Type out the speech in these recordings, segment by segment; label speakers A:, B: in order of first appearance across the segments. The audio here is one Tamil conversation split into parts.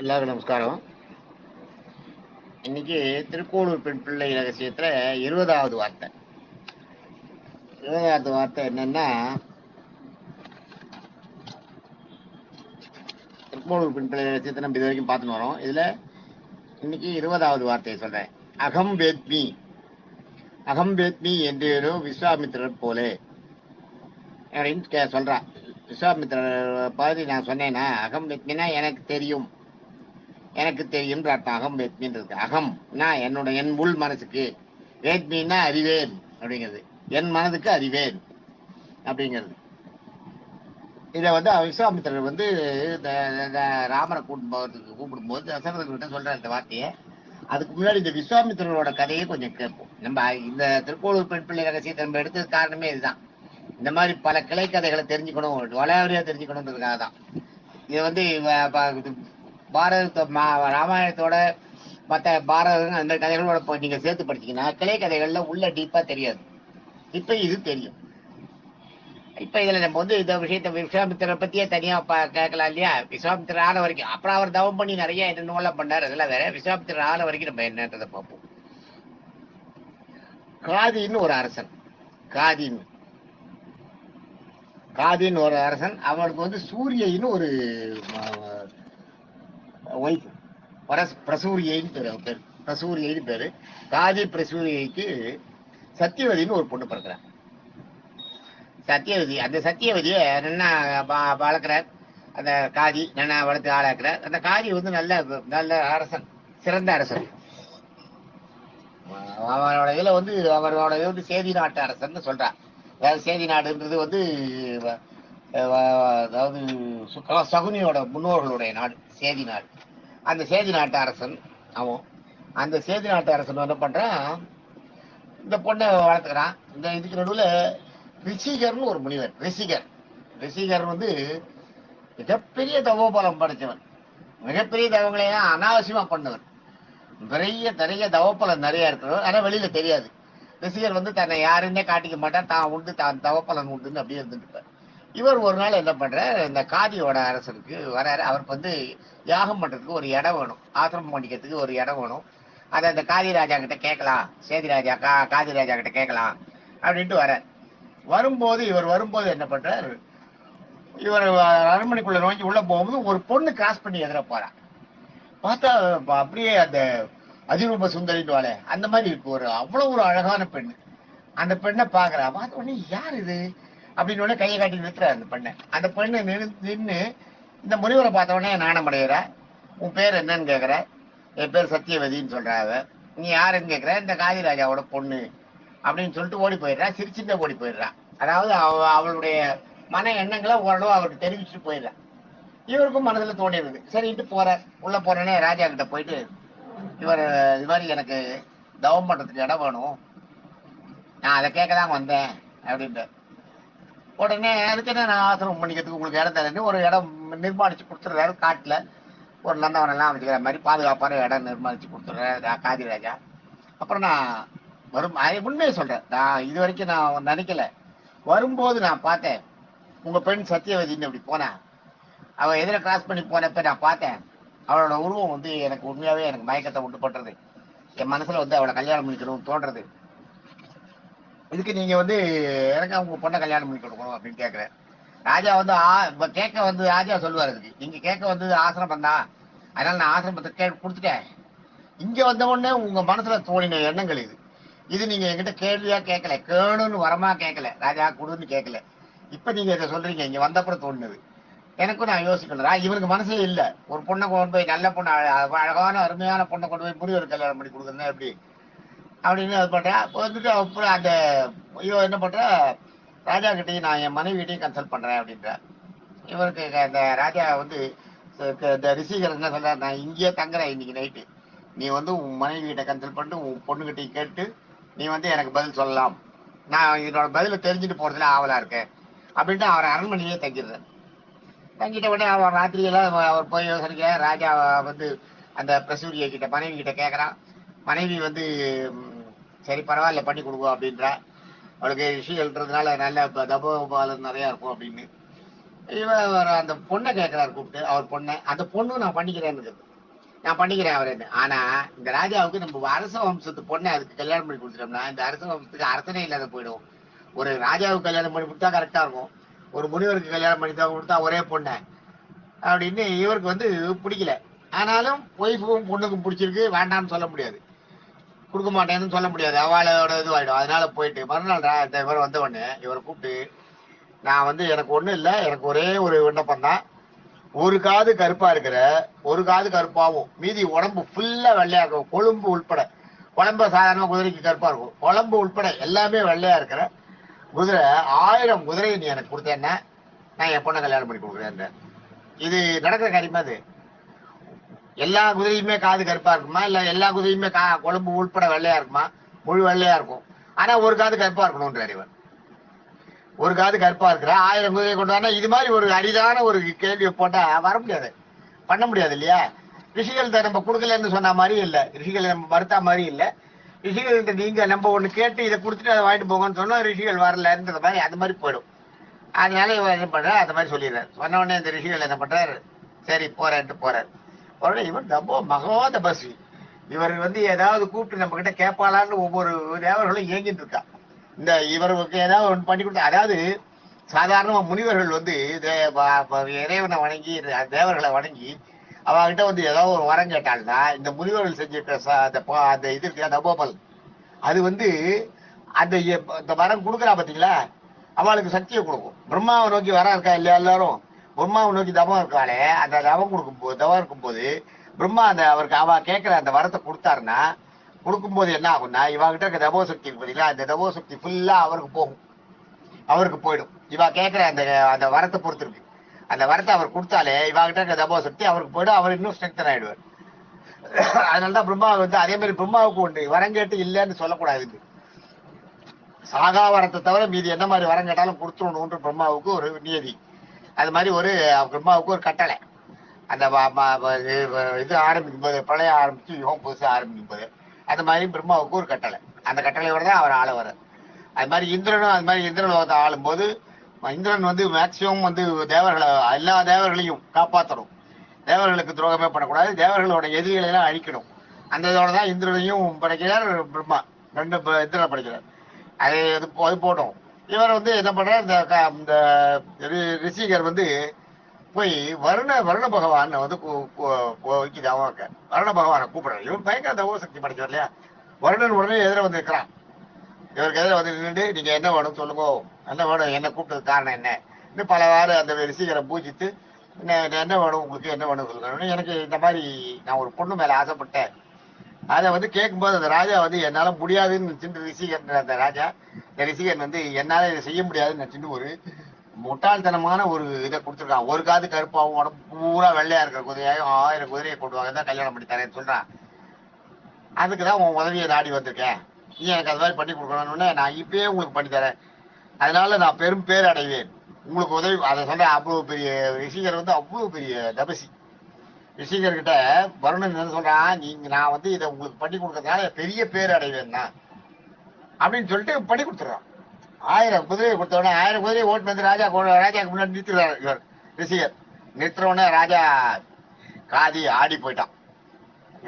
A: எல்லாருக்கும் நமஸ்காரம். இன்னைக்கு திருக்கோளூர் பெண் பிள்ளை ரகசியத்துல 20வது வார்த்தை. 20வது வார்த்தை என்னன்னா, திருக்கோளூர் பெண் பிள்ளை ரகசியத்தை நம்ம இது வரைக்கும் பார்த்துன்னு வரோம். இதுல இன்னைக்கு 20வது வார்த்தையை சொல்றேன். அகம் வேத்மி. அகம் வேத்மி என்று விஸ்வாமித்திரர் போலே அப்படின்னு சொல்றா. விஸ்வாமித்திரர் பகுதி நான் சொன்னேன்னா, அகம் வேத்மினா எனக்கு தெரியும், எனக்கு தெரியும் அர்த்தம். அகம் வேத்மின்னு இருக்கு. அகம்னா என் உள் மனசுக்கு, வேத்மின்னா அறிவேன் அப்படிங்கிறது, என் மனதுக்கு அறிவேன் அப்படிங்கிறது. இதை விஸ்வாமித்திரர் ராமரை கூப்பிடும்போது தசரதர்கிட்ட சொல்ற இந்த வார்த்தையை. அதுக்கு முன்னாடி இந்த விஸ்வாமித்திரரோட கதையை கொஞ்சம் கேட்போம். நம்ம இந்த திருக்கோளூர் பெண் பிள்ளை ரகசியத்தை நம்ம எடுத்தது காரணமே இதுதான். இந்த மாதிரி பல கிளை கதைகளை தெரிஞ்சுக்கணும், வளையாவரியா தெரிஞ்சுக்கணுன்றதுக்காக தான். இது ராமாயணத்தோட மற்ற பாரதம் அந்த கதைகளோட நீங்க சேர்த்து படிச்சீங்கன்னா கிளை கதைகள்ல உள்ள டீப்பா தெரியாது. இப்ப இது தெரியும். இப்ப இதுல நம்ம இந்த விஷயத்த விஸ்வாமித்திரரை பத்தியே தனியா கேட்கலாம் இல்லையா? விஸ்வாமித்திரர் ஆன வரைக்கும், அப்புறம் அவர் தவம் பண்ணி நிறைய என்னென்னலாம் பண்ணாரு, அதெல்லாம் வேற. விஸ்வாமித்திரர் ஆன வரைக்கும் நம்ம என்னன்றதை பார்ப்போம். காதின்னு ஒரு அரசன், காதின்னு ஒரு அரசன். அவனுக்கு சூரியன்னு ஒரு ஒய்ஃப், பிரசூரியைன்னு பேரு, பிரசூரியைன்னு பேரு. காதி பிரசூரியைக்கு சத்தியவதின்னு ஒரு பொண்ணு பிறக்கிறான். சத்தியவதி, அந்த சத்தியவதியை நல்லா வளர்க்கிறார் அந்த காதி, நல்லா வளர்த்து ஆளாக்குறார். அந்த காதி நல்ல நல்ல அரசன், சிறந்த அரசன். அவனோட இதுல அவரோட சேதி நாட்டு அரசன் சொல்றான். அதாவது சேதி நாடுன்றது அதாவது சகுனியோட முன்னோர்களுடைய நாடு சேதி நாடு. அந்த சேதி நாட்டு அரசன் அவன். அந்த சேதி நாட்டு அரசன் என்ன பண்றான், இந்த பொண்ணை வளர்த்துக்கிறான். இந்த இதுக்கு நடுவுல ரிஷிகர்னு ஒரு முனிவர். ரிஷிகர் மிகப்பெரிய தவோபலம் படைச்சவன். மிகப்பெரிய தவங்களையும் அனாவசியமா பண்ணவர். நிறைய தவப்பலம் நிறைய இருக்கிறவர். ஆனா வெளியில தெரியாது. ரிஷிகர் தன்னை யாருன்னே காட்டிக்க மாட்டார். தான் உண்டு, தான் தவப்பலன் உண்டுன்னு அப்படியே இருந்துருப்பார். இவர் ஒரு நாள் என்ன பண்ற, இந்த காதியோட அரசருக்கு வராரு. அவருக்கு யாகம் பண்றதுக்கு ஒரு இடம் வேணும், ஆசிரமம் பண்ணிக்கிறதுக்கு ஒரு இடம் வேணும். அதை அந்த காதி ராஜா கிட்ட கேட்கலாம், சேதி ராஜா காதி ராஜா கிட்ட கேட்கலாம் அப்படின்ட்டு வர. இவர் வரும்போது என்ன பண்றாரு, இவர் அரண்மனைக்குள்ள நோக்கி உள்ள போகும்போது ஒரு பொண்ணு கிராஸ் பண்ணி எதிர போறா. பார்த்தா அப்படியே அந்த அதிரூப சுந்தரின்னு அந்த மாதிரி இருக்கு. அவ்வளவு ஒரு அழகான பெண்ணு. அந்த பெண்ணை பாக்குறா. பார்த்த உடனே யார் இது அப்படின்னு உடனே கையை காட்டி நிறுத்துறா அந்த பெண்ணை. அந்த பெண்ணு நின்று இந்த முனிவரை பார்த்த உடனே நாணம் அடைகிற. உன் பேர் என்னன்னு கேக்குற. என் பேர் சத்தியவதின்னு சொல்றாங்க. நீ யாருன்னு கேக்குற. இந்த காதிராஜாவோட பொண்ணு அப்படின்னு சொல்லிட்டு ஓடி போயிடுறா. சிரிச்சுட்டு ஓடி போயிடுறா. அதாவது அவளுடைய மன எண்ணங்களை ஓரளவு அவருக்கு தெரிவிச்சுட்டு போயிடுறா. இவருக்கும் மனதுல தோணிடுது. சரின்ட்டு போற. உள்ள போறேனே ராஜா கிட்ட போயிட்டு, இது மாதிரி எனக்கு தவம் பண்றதுக்கு இடம் வேணும், நான் அதை கேட்கதான் வந்தேன் அப்படின்ட்டு. உடனே அதுக்கு என்ன, நான் ஆசிரமம் பண்ணிக்கிறதுக்கு உங்களுக்கு இடம் தரேன்னு ஒரு இடம் நிர்மாணிச்சு கொடுத்துடுறாரு. காட்டுல ஒரு நந்தவனம் எல்லாம் அமைச்சுக்கிற மாதிரி பாதுகாப்பான இடம் நிர்மாணிச்சு கொடுத்துடுறாரு காதிராஜா. அப்புறம் நான் உண்மையை சொல்றேன், நான் இது வரைக்கும் நான் நினைக்கல. வரும்போது நான் பார்த்தேன், உங்க பெண் சத்தியவதின்னு அப்படி போனா. அவ எதிர கிராஸ் பண்ணி போனப்ப நான் பார்த்தேன். அவளோட உருவம் எனக்கு உண்மையாவே எனக்கு மயக்கத்தை உண்டு பண்றது. என் மனசுல அவளை கல்யாணம் பண்ணிக்கணும்னு தோன்றது. இதுக்கு நீங்க எனக்கு அவங்க பொண்ணை கல்யாணம் பண்ணி கொடுக்கணும் அப்படின்னு கேட்கிறேன். ராஜா கேட்க ராஜா சொல்லுவாரு, இதுக்கு நீங்க கேட்க ஆசிரமம் தான், அதனால நான் ஆசிரமத்தை கொடுத்துட்டேன். இங்க வந்த உடனே உங்க மனசுல தோணின எண்ணங்கள் இது நீங்க என்கிட்ட கேள்வியா கேட்கல, கேணுன்னு வரமா கேட்கல, ராஜா கொடுன்னு கேட்கல. இப்ப நீங்க இதை சொல்றீங்க, இங்க வந்தப்பறம் தோணுது. எனக்கும் நான் யோசிக்கணும், இவனுக்கு மனசே இல்ல. ஒரு பொண்ணை கொண்டு போய், நல்ல பொண்ணு, அழகான அருமையான பொண்ணை கொண்டு போய் முனிவர் கல்யாணம் பண்ணி கொடுக்குறதுன்னா எப்படி அப்படின்னு அது பண்றா. அப்புறம் அந்த என்ன பண்ற, ராஜா கிட்டையும் நான் என் மனைவி கிட்டையும் கன்சல்ட் பண்றேன் அப்படின்ற. இவருக்கு அந்த ராஜா இந்த ரிஷிகர் என்ன சொல்ற, நான் இங்கேயே தங்குறேன் இன்னைக்கு நைட்டு, நீ உன் மனைவி கிட்ட கன்சல்ட் பண்ணிட்டு உன் பொண்ணுகிட்டையும் கேட்டு நீ எனக்கு பதில் சொல்லலாம், நான் இதனோட பதில தெரிஞ்சுட்டு போறதுல ஆவலா இருக்கேன் அப்படின்ட்டு அவர் அரண்மனையிலேயே தங்கிடுறேன். தங்கிட்ட உடனே அவர் ராத்திரியெல்லாம் அவர் போய் யோசனைக்க. ராஜா அந்த பிரசூரிய கிட்ட மனைவி கிட்ட கேட்கறான். மனைவி சரி பரவாயில்ல பண்ணி கொடுக்கும் அப்படின்றா. அவளுக்கு ரிஷிகள்ன்றதுனால நல்ல தபோபாலம் நிறைய இருக்கும் அப்படின்னு. அந்த பொண்ணை கேட்கிறாரு கூப்பிட்டு, அவர் பொண்ணை, அந்த பொண்ணு நான் பண்ணிக்கிறேன்னு, நான் பண்ணிக்கிறேன் அவர். ஆனா இந்த ராஜாவுக்கு நம்ம அரச வம்சத்து பொண்ணை அதுக்கு கல்யாணம் பண்ணி கொடுத்துட்டோம்னா இந்த அரச வம்சத்துக்கு அரசனே இல்லாத போயிடும். ஒரு ராஜாவுக்கு கல்யாணம் பண்ணி கொடுத்தா கரெக்டா இருக்கும், ஒரு முனிவருக்கு கல்யாணம் பண்ணி தான் கொடுத்தா ஒரே பொண்ணை அப்படின்னு இவருக்கு வந்து பிடிக்கல. ஆனாலும் ஒய்ஃபுக்கும் பொண்ணுக்கும் பிடிச்சிருக்கு, வேண்டாம்னு சொல்ல முடியாது, கொடுக்க மாட்டேன்னு சொல்ல முடியாது, அவளோட இதுவாயிடும். அதனால போயிட்டு மறுநாள் இவர் வந்த உடனே இவரை கூப்பிட்டு, நான் வந்து எனக்கு ஒண்ணும் இல்லை, எனக்கு ஒரே ஒரு விண்ணப்பம் தான், ஒரு காது கருப்பா இருக்கிற, ஒரு காது கருப்பாவும் மீதி உடம்பு ஃபுல்லா வெள்ளையா இருக்கும், கொழும்பு உள்பட. குழம்பு சாதாரண குதிரைக்கு கருப்பா இருக்கும், குழம்பு உள்பட எல்லாமே வெள்ளையா இருக்கிற குதிரை 1000 குதிரையை நீ எனக்கு கொடுத்தேன்னா நான் என் பொண்ணை கல்யாணம் பண்ணி கொடுக்குறேன். இது நடக்கிற காரியமா? அது எல்லா குதிரையுமே காது கருப்பா இருக்குமா, இல்ல எல்லா குதிரையுமே குழம்பு உள்பட வெள்ளையா இருக்குமா? முழு வெள்ளையா இருக்கும், ஆனா ஒரு காது கருப்பா இருக்கணும்ன்ற இவன். ஒரு காது கருப்பா இருக்கிற 1000 குதிரையை கொண்டு வந்தா இது மாதிரி ஒரு அரிதான ஒரு கேள்வியை போட்டா வர முடியாது, பண்ண முடியாது இல்லையா? ரிஷிகள்கிட்ட நம்ம கொடுக்கலன்னு சொன்ன மாதிரி இல்லை, ரிஷிகளை நம்ம மறுத்தா மாதிரி இல்லை. ரிஷிகள்கிட்ட நீங்க நம்ம ஒண்ணு கேட்டு இதை கொடுத்துட்டு அதை வாங்கிட்டு போங்கன்னு சொன்னா ரிஷிகள் வரலன்ற மாதிரி அது மாதிரி போயிடும். அதனால இவர் என்ன பண்ற, அந்த மாதிரி சொல்லிடுறாரு. சொன்ன உடனே இந்த ரிஷிகள் என்ன பண்றாரு, சரி போறேன்ட்டு போறாரு. உடனே இவர் தப்போ மகோத பசி, இவர் வந்து ஏதாவது கூப்பிட்டு நம்ம கிட்ட கேட்பாளான்னு ஒவ்வொரு தேவர்களும் ஏங்கிட்டு இருக்கா. இந்த இவருக்கு ஏதாவது ஒன்று பண்ணி கொடுத்தா, அதாவது சாதாரண முனிவர்கள் வந்து இறைவனை வணங்கி தேவர்களை வணங்கி அவகிட்ட வந்து ஏதாவது ஒரு வரம் கேட்டாள்னா இந்த முனிவர்கள் செஞ்சிருக்க அந்த இது இருக்கு தபோபல், அது வந்து அந்த வரம் கொடுக்குறா பார்த்தீங்களா, அவளுக்கு சக்தியை கொடுக்கும். பிரம்மாவை நோக்கி வரம் இருக்கா இல்லையா, எல்லாரும் பிரம்மாவை நோக்கி தவம் இருக்காளே, அந்த தவம் இருக்கும்போது பிரம்மா அவருக்கு அவ கேட்கிற அந்த வரத்தை கொடுத்தாருன்னா, கொடுக்கும்போது என்ன ஆகும்னா இவகிட்ட இருக்க தபோ சக்தி இருக்கு பார்த்தீங்களா, அந்த தபோ சக்தி ஃபுல்லா அவருக்கு போகும், அவருக்கு போயிடும். இவ கேட்கிற அந்த வரத்தை பொறுத்து இருக்கு. அந்த வரத்தை அவர் கொடுத்தாலே இவகிட்ட இருக்க தபோ சக்தி அவருக்கு போயிடும், அவர் இன்னும் ஸ்ட்ரென்தன் ஆயிடுவார். அதனாலதான் பிரம்மா வந்து அதே மாதிரி பிரம்மாவுக்கு உண்டு வரம் கேட்டு இல்லைன்னு சொல்லக்கூடாது, சாகா வரத்தை தவிர மீதி என்ன மாதிரி வரம் கேட்டாலும் கொடுத்துடணும்ன்ற பிரம்மாவுக்கு ஒரு நியதி. அது மாதிரி ஒரு பிரம்மாவுக்கு ஒரு கட்டளை. அந்த இது ஆரம்பிக்கும் போது பழைய ஆரம்பிச்சு யுகம் புதுசாக ஆரம்பிக்கும் போது அது மாதிரி பிரம்மாவுக்கு ஒரு கட்டளை, அந்த கட்டளையோட தான் அவர் ஆள வர்றார். அது மாதிரி இந்திரனும் அது மாதிரி இந்திரலோகத்தை ஆளும் போது இந்திரன் வந்து மேக்சிமம் வந்து தேவர்களை எல்லா தேவர்களையும் காப்பாற்றணும், தேவர்களுக்கு துரோகமே பண்ணக்கூடாது, தேவர்களோட எதிரிகளை எல்லாம் அழிக்கணும். அந்த இதோட தான் இந்திரனையும் படைக்கிறார் பிரம்மா, ரெண்டு இந்திரனை படைக்கிறார். அது அது போட்டோம். இவர் வந்து என்ன பண்றார், இந்த ரிஷிகர் வந்து போய் வருண பகவான் வந்து வருண பகவானை கூப்பிடுறாரு. இவன் பயங்கர தவோ சக்தி படைச்சவர் இல்லையா, வருணன் உடனே எதிர வந்து இருக்கிறான். இவருக்கு எதிர வந்து நின்று நீங்க என்ன வேணும் சொல்லுங்க, என்ன வேணும், என்ன கூப்பிட்டது காரணம் என்ன, இன்னும் பலவாறு அந்த ரிஷிகரை பூஜித்து என்ன வேணும் உங்களுக்கு, என்ன வேணும் சொல்லுங்க. எனக்கு இந்த மாதிரி நான் ஒரு பொண்ணு மேல ஆசைப்பட்டேன், அதை வந்து கேட்கும்போது அந்த ராஜா வந்து என்னால முடியாதுன்னு நினைச்சுட்டு ரிஷிகர் அந்த ராஜா இந்த ரிஷிகன் வந்து என்னால இதை செய்ய முடியாதுன்னு நினைச்சுட்டு ஒரு முட்டாள்தனமான ஒரு இதை கொடுத்துருக்கான். ஒரு காது கருப்பாவும் உடம்பு பூரா வெள்ளையா இருக்கிற குதிரையாயும் 1000 குதிரையை கொண்டு வாங்க தான் கல்யாணம் பண்ணி தரேன்னு சொல்றான். அதுக்குதான் உன் உதவியை நாடி வந்திருக்கேன், நீ எனக்கு அது மாதிரி பண்ணி கொடுக்கணும்னு நான் இப்பயே உங்களுக்கு பண்ணி தரேன், அதனால நான் பெரும் பேர் அடைவேன், உங்களுக்கு உதவி. அதை சொல்ற அவ்வளவு பெரிய ரிஷிகர் வந்து அவ்வளவு பெரிய தபசி. ரிஷிகர்கிட்ட வருணன் என்ன சொல்றான், நீங்க நான் வந்து இதை உங்களுக்கு பண்ணி கொடுக்கறதுனால பெரிய பேர் அடைவேன் தான் அப்படின்னு சொல்லிட்டு பண்ணி கொடுத்துறான். 1000 குதிரையை கொடுத்தவொடனே 1000 குதிரையை ஓட்டு வந்து ராஜாக்கு முன்னாடி நிறுத்துறாரு இவர் ரிஷிகர். நிறுத்துற உடனே ராஜா காதி ஆடி போயிட்டான்.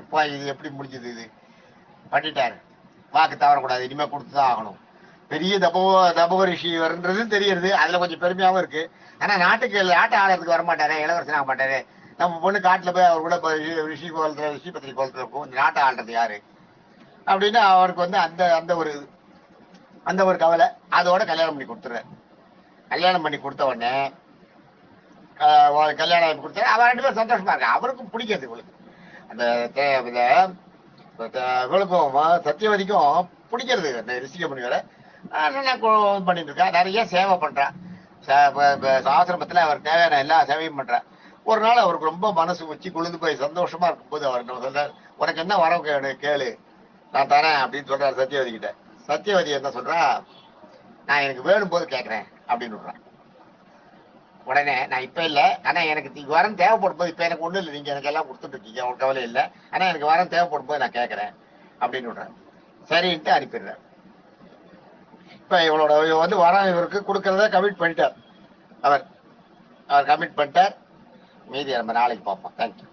A: எப்பா இது எப்படி முடிஞ்சது, இது பண்ணிட்டாரு, வாக்கு தவறக்கூடாது, இனிமே கொடுத்துதான் ஆகணும். பெரிய தபோ ரிஷி வருன்றதும் தெரியுது, அதுல கொஞ்சம் பெருமையாவும் இருக்கு. ஆனா நாட்டுக்கு ஆளறதுக்கு வரமாட்டாரு, இளவரசன் ஆக மாட்டாரு. நம்ம பொண்ணு காட்டுல போய் அவர் கூட ரிஷி கோலத்துல ரிஷி பத்திரி கோலத்துல இருக்கும், இந்த நாட்டை ஆள்றது யாரு அப்படின்னு அவருக்கு வந்து அந்த ஒரு கவலை. அதோட கல்யாணம் பண்ணி கொடுத்துறாரு. கல்யாணம் பண்ணி கொடுத்த உடனே கல்யாணம் பண்ணி கொடுத்தாரு. அவ 2 பேரும் சந்தோஷமா இருக்கா, அவருக்கும் பிடிக்காது இவளுக்கு, அந்த இவளுக்கும் சத்தியவதிக்கும் பிடிக்கிறது அந்த ரிஷிக முனிவரை. பண்ணிட்டு இருக்கா, நிறைய சேவை பண்றா, ஆசிரமத்துல அவர் தேவையான எல்லா சேவையும் பண்றா. ஒரு நாள் அவருக்கு ரொம்ப மனசு வச்சு குளிர்ந்து போய் சந்தோஷமா இருக்கும்போது அவர் சொல்றாரு, உனக்கு என்ன வரம் கேளு நான் தரேன் அப்படின்னு சொல்றாரு சத்தியவதி கிட்ட. சத்தியவதி என்ன சொல்றா, நான் எனக்கு வேணும் போது கேட்கறேன் அப்படின்னு சொல்றான். உடனே நான் இப்ப இல்ல, ஆனா எனக்கு வரம் தேவைப்படும் போது, இப்ப எனக்கு ஒண்ணு இல்லை, நீங்க எனக்கு எல்லாம் கொடுத்துட்டு இருக்கீங்க, உனக்கு கவலை இல்லை, ஆனா எனக்கு வரம் தேவைப்படும் போது நான் கேட்கறேன் அப்படின்னு சொல்றேன். சரின்ட்டு அனுப்பிடுறேன். இப்ப இவளோட வந்து வரம் இவருக்கு கொடுக்கறத கமிட் பண்ணிட்டார் அவர். அவர் கமிட் பண்ணிட்டார். மீதி நம்ம நாளைக்கு பார்ப்போம். தேங்க்யூ.